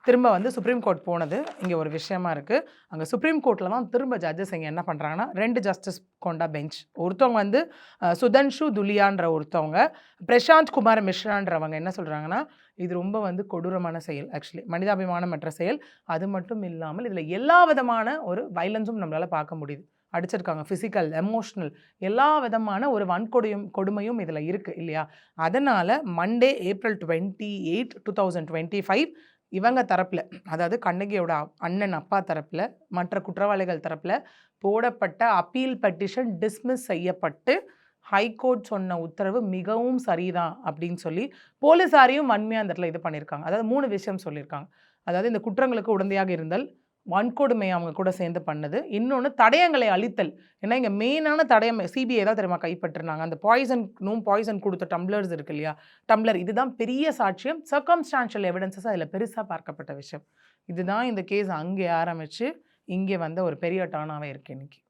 திரும்ப வந்து supreme court போனது இங்கே ஒரு விஷயமா இருக்குது. அங்கே சுப்ரீம் கோர்ட்டில் தான் திரும்ப ஜட்ஜஸ் இங்கே என்ன பண்ணுறாங்கன்னா 2 ஜஸ்டிஸ் கொண்ட பெஞ்ச். ஒருத்தவங்க வந்து சுதன்ஷு துலியான்ற ஒருத்தவங்க, பிரசாந்த் குமார் மிஸ்ரான்றவங்க என்ன சொல்கிறாங்கன்னா, இது ரொம்ப வந்து கொடூரமான செயல், ஆக்சுவலி மனிதாபிமானமற்ற செயல். அது மட்டும் இல்லாமல் இதில் எல்லா விதமான ஒரு வைலன்ஸும் நம்மளால் பார்க்க முடியுது. அடிச்சிருக்காங்க, ஃபிசிக்கல், எமோஷ்னல், எல்லா விதமான ஒரு கொடுமையும் இதில் இருக்குது இல்லையா? அதனால் மண்டே April 28, 2025 இவங்க தரப்பில், அதாவது கண்ணகியோட அண்ணன் அப்பா தரப்பில், மற்ற குற்றவாளிகள் தரப்பில் போடப்பட்ட அப்பீல் பெட்டிஷன் டிஸ்மிஸ் செய்யப்பட்டு ஹைகோர்ட் சொன்ன உத்தரவு மிகவும் சரிதான் அப்படின்னு சொல்லி போலீஸாரையும் வன்மையாக அந்த இடத்துல இது பண்ணியிருக்காங்க. அதாவது 3 விஷயம் சொல்லியிருக்காங்க. அதாவது இந்த குற்றங்களுக்கு உடந்தையாக இருந்தல், வன்கொடுமை அவங்க கூட சேர்ந்து பண்ணது, இன்னொன்று தடயங்களை அழித்தல். ஏன்னா இங்கே மெயினான தடயம் சிபிஐ தான் தெரியுமா கைப்பற்றினாங்க. அந்த பாய்சன் கொடுத்த டம்ளர்ஸ் இருக்கு இல்லையா, டம்ளர், இதுதான் பெரிய சாட்சியம். சர்க்கம்ஸ்டான்ஷியல் எவிடன்சஸ் அதில் பெருசாக பார்க்கப்பட்ட விஷயம். இதுதான் இந்த கேஸ் அங்கே ஆரம்பித்து இங்கே வந்த ஒரு பெரிய டர்னாகவே இருக்குது இன்னைக்கு.